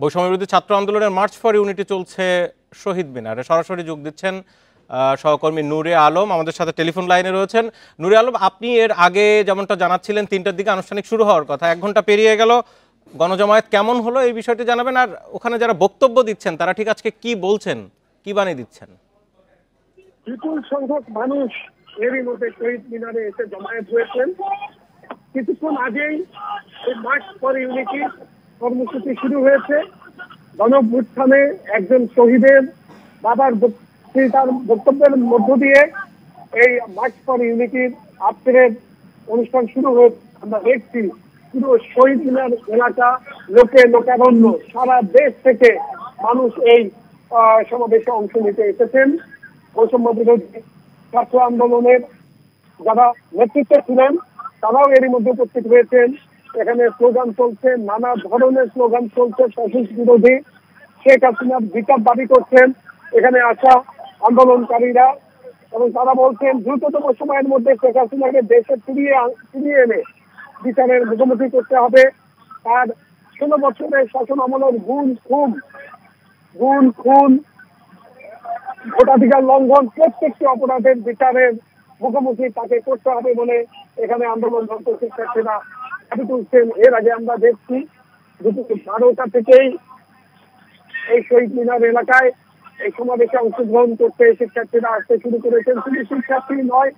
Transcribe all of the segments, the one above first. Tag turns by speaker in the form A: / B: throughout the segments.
A: বৈষম্যবিরোধী ছাত্র আন্দোলনের মার্চ ফর ইউনিটি চলছে শহীদ মিনারে। সরাসরি যোগ দিচ্ছেন সহকর্মী নূরে আলম, আমাদের সাথে টেলিফোন লাইনে রয়েছেন। নূরে আলম, আপনি এর আগে যেমনটা জানাচ্ছিলেন 3টার দিকে আনুষ্ঠানিক শুরু হওয়ার কথা, 1 ঘন্টা পেরিয়ে গেল, গণজমায়েত কেমন হলো এই বিষয়টি জানাবেন। আর ওখানে যারা বক্তব্য দিচ্ছেন তারা ঠিক আজকে কি বলছেন, কি বানিয়ে দিচ্ছেন?
B: বিপুল সংখ্যক মানুষ এরই মধ্যে শহীদ মিনারে এসে জমায়েত হয়েছেন। কিছুক্ষণ আগেই এই মার্চ ফর ইউনিটি কর্মসূচি শুরু হয়েছে। গণঅভ্যুত্থানে একজন শহীদের বাবার তার বক্তব্যের মধ্য দিয়ে এই মার্চ ফর ইউনিটির আজকের অনুষ্ঠান শুরু হয়েছে। আমরা দেখছি পুরো শহীদ মিনার এলাকা লোকে লোকারণ্য, সারা দেশ থেকে মানুষ এই সমাবেশে অংশ নিতে এসেছেন। বৈষম্য বিরোধী ছাত্র আন্দোলনের যারা নেতৃত্বে ছিলেন তারাও এরই মধ্যে উপস্থিত হয়েছেন। এখানে স্লোগান চলছে, নানা ধরনের স্লোগান চলছে। ফ্যাসিস্ট বিরোধী, শেখ হাসিনার বিচার দাবি করছেন এখানে আসা আন্দোলনকারীরা, এবং তারা বলছেন দ্রুততম সময়ের মধ্যে শেখ হাসিনাকে দেশে ফিরিয়ে এনে বিচারের মুখোমুখি করতে হবে। তার 16 বছরের শাসন আমলের গুণ খুন, ভোটাধিকার লঙ্ঘন, প্রত্যেকটি অপরাধের বিচারের মুখোমুখি তাকে করতে হবে বলে এখানে আন্দোলনরত শিক্ষার্থীরা দাবি তুলছেন। এর আগে আমরা দেখছি দুপুর 12টা থেকেই এই শহীদ মিনার এলাকায় এই সমাবেশে অংশগ্রহণ করতে শিক্ষার্থীরা আসতে শুরু করেছেন। শুধু শিক্ষার্থী নয়,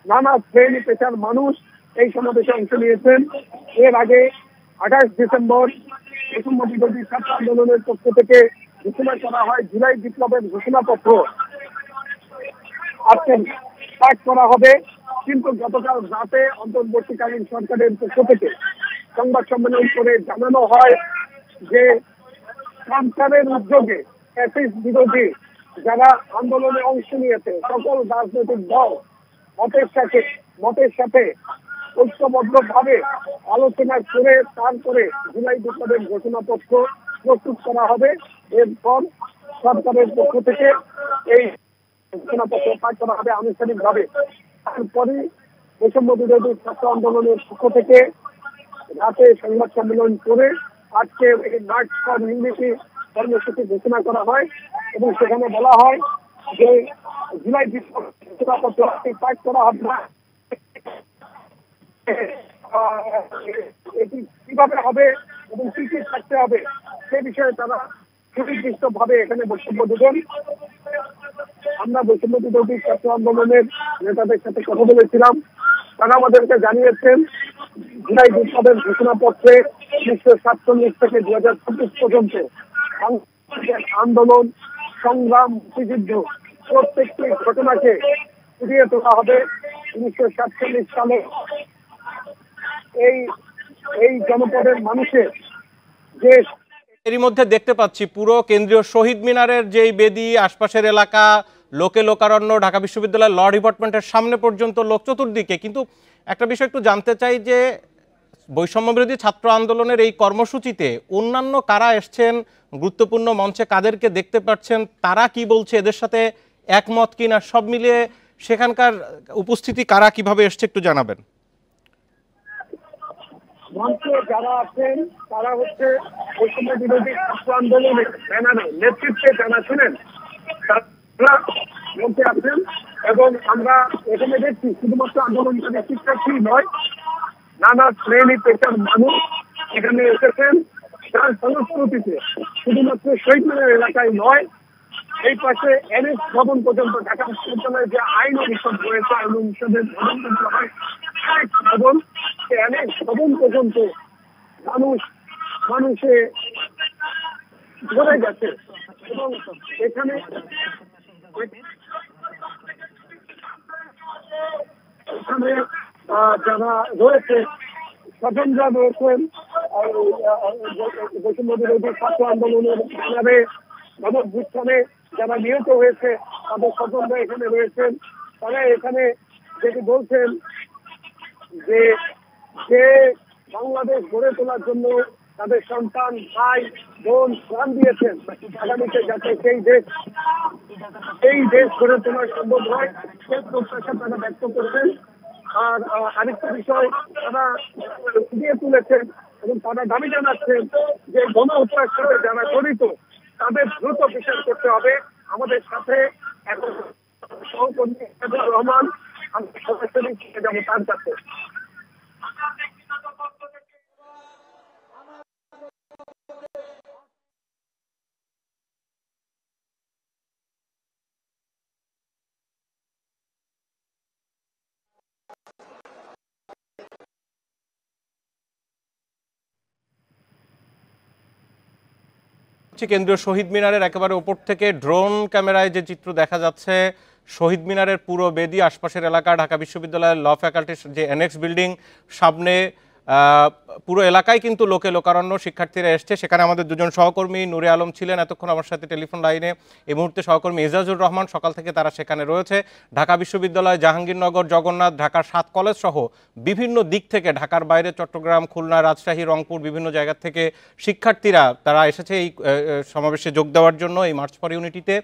B: নানা শ্রেণী পেশার মানুষ এই সমাবেশে অংশ নিয়েছেন। এর আগে 28 ডিসেম্বর বৈষম্য বিরোধী ছাত্র আন্দোলনের পক্ষ থেকে ঘোষণা করা হয় জুলাই বিপ্লবের ঘোষণাপত্র আজকে পাঠ করা হবে। কিন্তু গতকাল রাতে অন্তর্বর্তীকালীন সরকারের পক্ষ থেকে সংবাদ সম্মেলন করে জানানো হয় যে সরকারের উদ্যোগে ফ্যাসিস্ট বিরোধী যারা আন্দোলনে অংশ নিয়েছে সকল রাজনৈতিক দল মতের সাথে ঐক্যবদ্ধভাবে আলোচনা করে তারপরে জুলাই বিপ্লবের ঘোষণাপত্র প্রস্তুত করা হবে। এরপর সরকারের পক্ষ থেকে এই ঘোষণাপত্র পাঠ করা হবে আনুষ্ঠানিকভাবে। তারপরে বৈষম্য বিরোধী ছাত্র আন্দোলনের পক্ষ থেকে রাতে সংবাদ সম্মেলন করে আজকে এই মার্চ ফর ইউনিটি কর্মসূচি ঘোষণা করা হয় এবং সেখানে বলা হয় যে জুলাই ঘোষণাপত্র পাঠ করা হবে না, এটি কিভাবে হবে এবং কি কি থাকতে হবে সে বিষয়ে তারা সুনির্দিষ্ট ভাবে এখানে বক্তব্য দেবেন। আমরা বৈষম্য বিরোধী ছাত্র আন্দোলনের নেতাদের সাথে কথা বলেছিলাম, তারা আমাদেরকে জানিয়েছেন জুলাই বিপ্লবের ঘোষণাপত্রে 1947 থেকে 2026 পর্যন্ত আন্দোলন, সংগ্রাম, মুক্তিযুদ্ধ প্রত্যেকটি ঘটনাকে ফুটিয়ে তোলা হবে। 1947 সালে এই জনপদের মানুষের যে
A: এরই মধ্যে দেখতে পাচ্ছি পুরো কেন্দ্রীয় শহীদ মিনারের যেই বেদি, আশপাশের এলাকা, লোকে লোকারণ্য, ঢাকা বিশ্ববিদ্যালয়ের ল ডিপার্টমেন্টের সামনে পর্যন্ত লোক চতুর্দিকে। কিন্তু একটা বিষয় একটু জানতে চাই যে বৈষম্য বিরোধী ছাত্র আন্দোলনের এই কর্মসূচিতে অন্যান্য কারা এসছেন, গুরুত্বপূর্ণ মঞ্চে কাদেরকে দেখতে পাচ্ছেন, তারা কি বলছে, এদের সাথে একমত কিনা, সব মিলিয়ে সেখানকার উপস্থিতি কারা কিভাবে এসছে একটু জানাবেন।
B: মঞ্চে যারা আছেন তারা হচ্ছে বৈষম্য বিরোধী ছাত্র আন্দোলনের ব্যানারে নেতৃত্বে যারা ছিলেন তারা মঞ্চে আছেন এবং আমরা এখানে দেখছি শুধুমাত্র আন্দোলনকারী শিক্ষার্থী নয়, নানা শ্রেণী পেশার মানুষ এখানে এসেছেন। তার সংস্কৃতিতে শুধুমাত্র শহীদ মিনার এলাকায় নয়, এই পাশে এনএস ভবন পর্যন্ত, ঢাকা বিশ্ববিদ্যালয়ের যে আইন অনুষদ রয়েছে, আইন অনুষদের ভবন ভবন, অনেক ভবন পর্যন্ত মানুষে ভরে গেছে এবং এখানে যারা রয়েছে স্বজনরা রয়েছেন বৈষম্য বিরোধী ছাত্র আন্দোলনের ব্যানারে গণঅভ্যুত্থানে যারা নিহত হয়েছে তাদের স্বজনরা এখানে রয়েছেন। তারা এখানে যেটি বলছেন যে বাংলাদেশ গড়ে তোলার জন্য তাদের সন্তান, ভাই, বোন প্রাণ দিয়েছেন, আগামীতে যাতে সেই দেশ গড়ে তোলা সম্ভব হয় সে প্রত্যাশা তারা ব্যক্ত করছেন। আর আরেকটা বিষয় তারা ফুটিয়ে তুলেছেন এবং তারা দাবি জানাচ্ছেন যে গণ হত্যার সাথে যারা জড়িত তাদের দ্রুত বিচার করতে হবে। আমাদের সাথে এখন সহকর্মী এজাজুর রহমান, আমরা সরাসরি যাবো তার কাছে।
A: কেন্দ্রীয় শহীদ মিনারের একেবারে উপর থেকে ড্রোন ক্যামেরায় যে চিত্র দেখা যাচ্ছে, শহীদ মিনারের পুরো বেদি, আশপাশের এলাকা, ঢাকা বিশ্ববিদ্যালয়ের ল ফ্যাকাল্টির যে এনএক্স বিল্ডিং সামনে, পুরো এলাকায় কিন্তু লোকে লোকারণ্য, শিক্ষার্থীরা এসছে। সেখানে আমাদের দুজন সহকর্মী নূরে আলম ছিলেন এতক্ষণ আমার সাথে টেলিফোন লাইনে, এই মুহূর্তে সহকর্মী এজাজুর রহমান, সকাল থেকে তারা সেখানে রয়েছে। ঢাকা বিশ্ববিদ্যালয়, জাহাঙ্গীরনগর, জগন্নাথ, ঢাকার 7 কলেজ সহ বিভিন্ন দিক থেকে, ঢাকার বাইরে চট্টগ্রাম, খুলনা, রাজশাহী, রংপুর, বিভিন্ন জায়গা থেকে শিক্ষার্থীরা তারা এসেছে এই সমাবেশে যোগ দেওয়ার জন্য, এই মার্চ ফর ইউনিটিতে।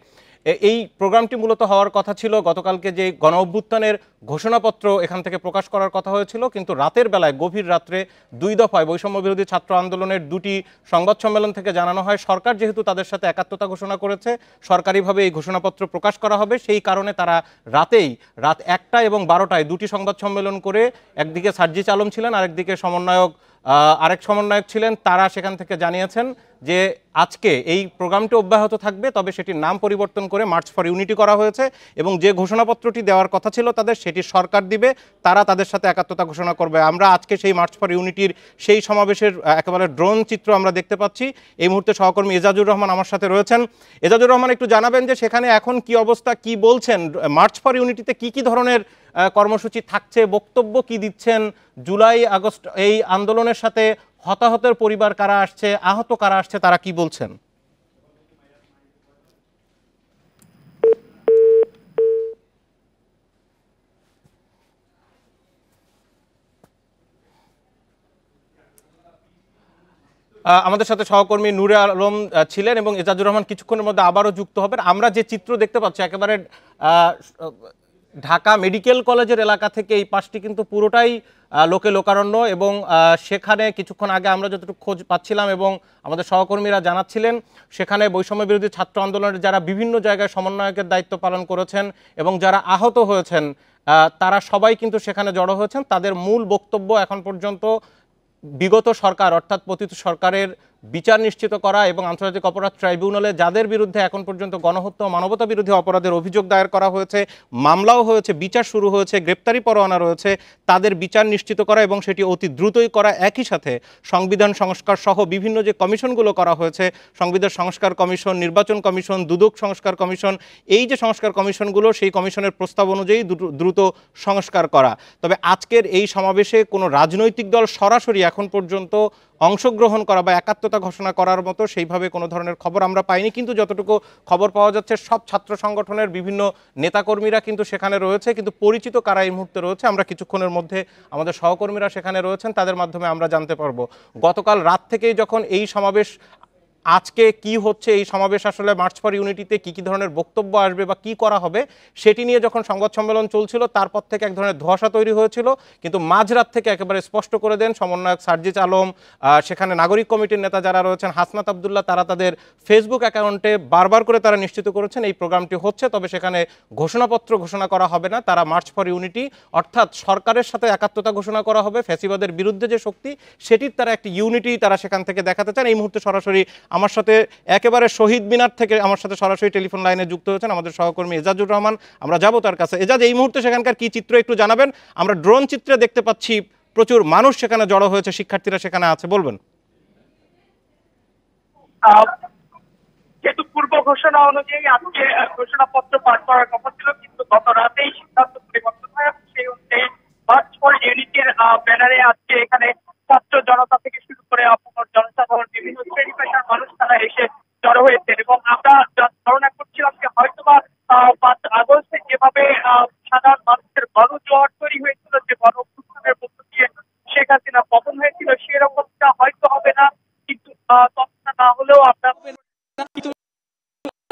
A: এই প্রোগ্রামটি মূলত হওয়ার কথা ছিল, গতকালকে যে গণ অভ্যুত্থানের ঘোষণাপত্র এখান থেকে প্রকাশ করার কথা হয়েছিল, কিন্তু রাতের বেলায় গভীর রাত্রে 2 দফায় বৈষম্য বিরোধী ছাত্র আন্দোলনের 2টি সংবাদ সম্মেলন থেকে জানানো হয় সরকার যেহেতু তাদের সাথে একাত্মতা ঘোষণা করেছে, সরকারিভাবে এই ঘোষণাপত্র প্রকাশ করা হবে। সেই কারণে তারা রাত 1টা এবং 12টায় 2টি সংবাদ সম্মেলন করে, একদিকে সার্জিস আলম ছিলেন, আরেক সমন্বয়ক ছিলেন, তারা সেখান থেকে জানিয়েছেন যে আজকে এই প্রোগ্রামটি অব্যাহত থাকবে, তবে সেটির নাম পরিবর্তন করে মার্চ ফর ইউনিটি করা হয়েছে এবং যে ঘোষণাপত্রটি দেওয়ার কথা ছিল তাদের, সেটি সরকার দিবে, তারা তাদের সাথে একাত্মতা ঘোষণা করবে। আমরা আজকে সেই মার্চ ফর ইউনিটির সেই সমাবেশের একেবারে ড্রোন চিত্র আমরা দেখতে পাচ্ছি। এই মুহূর্তে সহকর্মী এজাজুর রহমান আমার সাথে রয়েছেন। এজাজুর রহমান, একটু জানাবেন যে সেখানে এখন কি অবস্থা, কি বলছেন, মার্চ ফর ইউনিটিতে কি ধরনের কর্মসূচি থাকছে, বক্তব্য কি দিচ্ছেন, জুলাই আগস্ট এই আন্দোলনের সাথে হতাহতের পরিবার কারা আসছে, আহত কারা আসছে, তারা কি বলছেন? আমাদের সাথে সহকর্মী নূরে আলম ছিলেন এবং এজাজুর রহমান কিছুক্ষণের মধ্যে আবারও যুক্ত হবেন। আমরা যে চিত্র দেখতে পাচ্ছি একেবারে ঢাকা মেডিকেল কলেজের এলাকা থেকে এই পাশটি কিন্তু পুরোটাই লোকে লোকারণ্য এবং সেখানে কিছুক্ষণ আগে আমরা যতটুকু খোঁজ পাচ্ছিলাম এবং আমাদের সহকর্মীরা জানাচ্ছিলেন, সেখানে বৈষম্য বিরোধী ছাত্র আন্দোলনের যারা বিভিন্ন জায়গায় সমন্বয়কের দায়িত্ব পালন করেছেন এবং যারা আহত হয়েছেন তারা সবাই কিন্তু সেখানে জড়ো হয়েছেন। তাদের মূল বক্তব্য এখন পর্যন্ত বিগত সরকার অর্থাৎ পতিত সরকারের বিচার নিশ্চিত করা এবং আন্তর্জাতিক অপরাধ ট্রাইব্যুনালে যাদের বিরুদ্ধে এখন পর্যন্ত গণহত্যা ও মানবতা বিরোধী অপরাধের অভিযোগ দায়ের করা হয়েছে, মামলাও হয়েছে, বিচার শুরু হয়েছে, গ্রেপ্তারি পরোয়ানা রয়েছে, তাদের বিচার নিশ্চিত করা এবং সেটি অতি দ্রুতই করা। একই সাথে সংবিধান সংস্কার সহ বিভিন্ন যে কমিশনগুলো করা হয়েছে, সংবিধান সংস্কার কমিশন, নির্বাচন কমিশন, দুদক সংস্কার কমিশন, এই যে সংস্কার কমিশনগুলো, সেই কমিশনের প্রস্তাব অনুযায়ী দ্রুত সংস্কার করা। তবে আজকের এই সমাবেশে কোনো রাজনৈতিক দল সরাসরি এখন পর্যন্ত অংশগ্রহণ করা বা একাত্মতা ঘোষণা করার মতো সেইভাবে কোনো ধরনের খবর আমরা পাইনি, কিন্তু যতটুকু খবর পাওয়া যাচ্ছে সব ছাত্র সংগঠনের বিভিন্ন নেতাকর্মীরা কিন্তু সেখানে রয়েছে। কিন্তু পরিচিত কারা এই মুহূর্তে রয়েছে আমরা কিছুক্ষণের মধ্যে, আমাদের সহকর্মীরা সেখানে রয়েছেন, তাদের মাধ্যমে আমরা জানতে পারবো। গতকাল রাত থেকেই যখন এই সমাবেশ, আজকে কি হচ্ছে এই সমাবেশ, আসলে মার্চ ফর ইউনিটিতে কি ধরনের বক্তব্য আসবে বা কি করা হবে সেটি নিয়ে যখন সংবাদ সম্মেলন চলছিল, তারপর থেকে এক ধরনের ধোঁয়াশা তৈরি হয়েছিল, কিন্তু মাঝরাত থেকে একেবারে স্পষ্ট করে দেন সমন্বয়ক সার্জিস আলম, সেখানে নাগরিক কমিটির নেতা যারা রয়েছেন হাসনাত আবদুল্লাহ, তারা তাদের ফেসবুক অ্যাকাউন্টে বারবার করে তারা নিশ্চিত করেছেন এই প্রোগ্রামটি হচ্ছে, তবে সেখানে ঘোষণাপত্র ঘোষণা করা হবে না। তারা মার্চ ফর ইউনিটি অর্থাৎ সরকারের সাথে একাত্মতা ঘোষণা করা হবে, ফ্যাসিবাদের বিরুদ্ধে যে শক্তি সেটির তারা একটি ইউনিটি তারা সেখান থেকে দেখাতে চান। এই মুহূর্তে সরাসরি আমার সাথে একেবারে শহীদ মিনার থেকে আমার সাথে সরাসরি টেলিফোন লাইনে যুক্ত হয়েছেন আমাদের সহকর্মী এজাজুর রহমান। আমরা যাব তার কাছে। এজাজ, এই মুহূর্তে সেখানকার কি চিত্র একটু জানাবেন? আমরা ড্রোন চিত্রে দেখতে পাচ্ছি প্রচুর মানুষ সেখানে জড়ো হয়েছে, শিক্ষার্থীরা সেখানে আছে, বলবেন।
C: যেহেতু পূর্ব ঘোষণা অনুযায়ী আজকে ঘোষণাপত্র পাঠ করার কথা ছিল, কিন্তু গত রাতেই সিদ্ধান্ত পরিবর্তন হয়। সেই অনুযায়ী মার্চ ফর ইউনিটির ব্যানারে আজকে এখানে ছাত্র জনতা থেকে শুরু করে অপর জনসাধারণ, বিভিন্ন শ্রেণী পেশার মানুষ তারা এসে জড়ো হয়েছেন এবং আমরা ধারণা করছিলাম যে হয়তোবা 5 আগস্টে যেভাবে সাধারণ মানুষের গণজোয়ার তৈরি হয়েছিল, যে গণ অভ্যুত্থানের মধ্য দিয়ে শেখ হাসিনা পতন হয়েছিল, সেরকমটা হয়তো হবে না, কিন্তু ততটা না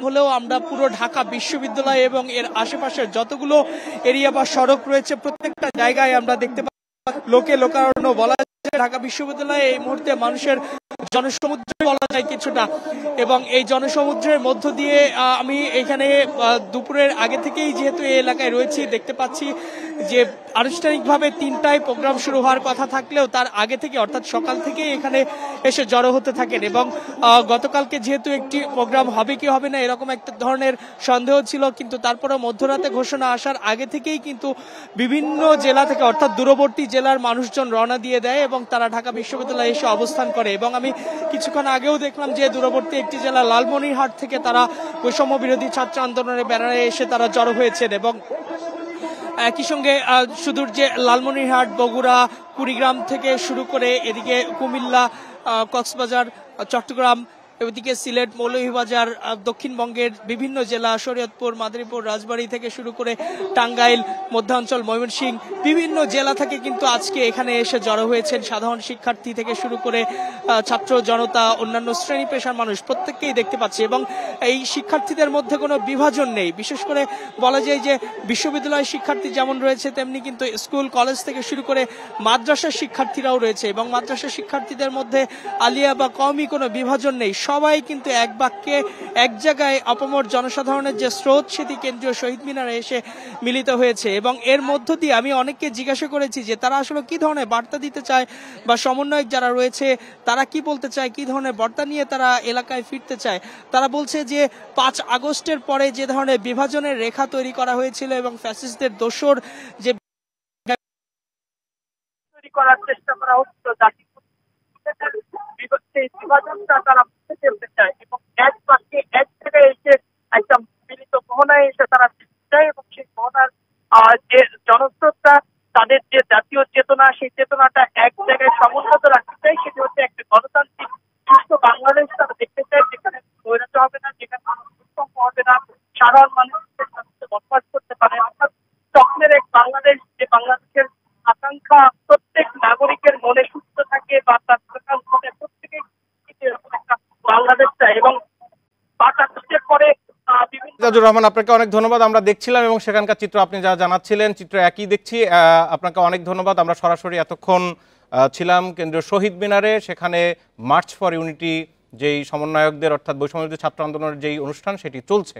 C: হলেও আমরা পুরো ঢাকা বিশ্ববিদ্যালয় এবং এর আশেপাশের যতগুলো এরিয়া বা সড়ক রয়েছে প্রত্যেকটা জায়গায় আমরা দেখতে পাচ্ছি লোকে লোকারণ্য বলা
D: হচ্ছে ঢাকা বিশ্ববিদ্যালয়ে এই মুহূর্তে মানুষের জনসমুদ্র বলা যায় কিছুটা, এবং এই জনসমুদ্রের মধ্য দিয়ে আমি এখানে দুপুরের আগে থেকেই যেহেতু এই এলাকায় রয়েছি, দেখতে পাচ্ছি যে আনুষ্ঠানিকভাবে 3টায় প্রোগ্রাম শুরু হওয়ার কথা থাকলেও তার আগে থেকে অর্থাৎ সকাল থেকে এখানে এসে জড়ো হতে থাকেন। এবং গতকালকে যেহেতু একটি প্রোগ্রাম হবে কি হবে না এরকম একটা ধরনের সন্দেহ ছিল, কিন্তু তারপরে মধ্যরাতে ঘোষণা আসার আগে থেকেই কিন্তু বিভিন্ন জেলা থেকে অর্থাৎ দূরবর্তী জেলার মানুষজন রওনা দিয়ে দেয় এবং তারা ঢাকা বিশ্ববিদ্যালয়ে এসে অবস্থান করে। এবং আমি কিছুক্ষণ আগেও দেখলাম যে দূরবর্তী একটি জেলা লালমনিরহাট থেকে তারা বৈষম্য বিরোধী ছাত্র আন্দোলনের ব্যানারে এসে তারা জড়ো হয়েছেন। এবং একই সঙ্গে সুদূর যে লালমনিরহাট, বগুড়া, কুড়িগ্রাম থেকে শুরু করে এদিকে কুমিল্লা, কক্সবাজার, চট্টগ্রাম, এদিকে সিলেট, মৌলভীবাজার, দক্ষিণবঙ্গের বিভিন্ন জেলা, শরীয়তপুর, মাদারীপুর, রাজবাড়ী থেকে শুরু করে টাঙ্গাইল, মধ্যাঞ্চল, ময়মনসিংহ, বিভিন্ন জেলা থেকে কিন্তু আজকে এখানে এসে জড়ো হয়েছেন সাধারণ শিক্ষার্থী থেকে শুরু করে ছাত্র জনতা, অন্যান্য শ্রেণী পেশার মানুষ প্রত্যেককেই দেখতে পাচ্ছি। এবং এই শিক্ষার্থীদের মধ্যে কোনো বিভাজন নেই। বিশেষ করে বলা যায় যে বিশ্ববিদ্যালয়ের শিক্ষার্থী যেমন রয়েছে তেমনি কিন্তু স্কুল কলেজ থেকে শুরু করে মাদ্রাসার শিক্ষার্থীরাও রয়েছে, এবং মাদ্রাসার শিক্ষার্থীদের মধ্যে আলিয়া বা কওমি কোনো বিভাজন নেই। সবাই কিন্তু এক বাক্যে এক জায়গায় অপমর জনসাধারণের যে স্রোত সেটি কেন্দ্রীয় শহীদ মিনারে এসে মিলিত হয়েছে। এবং এর মধ্য দিয়ে আমি অনেককে জিজ্ঞাসা করেছি যে তারা আসলে কি ধরনের বার্তা দিতে চায়, বা সমন্বয়ক যারা রয়েছে তারা কি বলতে চায়, কি ধরনের বার্তা নিয়ে তারা এলাকায় ফিরতে চায়। তারা বলছে যে 5 আগস্টের পরে যে ধরনের বিভাজনের রেখা তৈরি করা হয়েছিল এবং ফ্যাসিস্টদের দোসর যে
C: তৈরি করার চেষ্টা করা হচ্ছিল, বিভাজনটা তারা মুছে ফেলতে চায় এবং এক বাক্যে এক জায়গায় এসে একটা মিলিত মোহনায় এসে তারা চায়। এবং সেই মোহনার যে জনস্রোতটা, তাদের যে জাতীয় চেতনা, সেই চেতনাটা এক জায়গায় সমুন্নত রাখতে চায়। সেটি হচ্ছে একটা গণতান্ত্রিক সুস্থ বাংলাদেশ তারা দেখতে চায়, যেখানে নৈরাজ্য হবে না, যেখানে কোনো ভূমিকম্প হবে না, সাধারণ মানুষের সাথে বসবাস করতে পারে। অর্থাৎ স্বপ্নের এক বাংলাদেশ, যে বাংলাদেশের আকাঙ্ক্ষা প্রত্যেক নাগরিকের মনে সুস্থ থাকে বা তার মনে প্রত্যেকেই এরকম একটা বাংলাদেশ চায়। এবং 5 আগস্টের পরে
A: মিজাজুর রহমান, আপনাকে অনেক ধন্যবাদ। আমরা দেখছিলাম এবং সেখানকার চিত্র আপনি যা জানাচ্ছিলেন চিত্র একই দেখছি। আপনাকে অনেক ধন্যবাদ। আমরা সরাসরি এতক্ষণ ছিলাম কেন্দ্রীয় শহীদ মিনারে, সেখানে মার্চ ফর ইউনিটি যেই সমন্বয়কদের অর্থাৎ বৈষম্য বিরোধী ছাত্র আন্দোলনের যেই অনুষ্ঠান সেটি চলছে।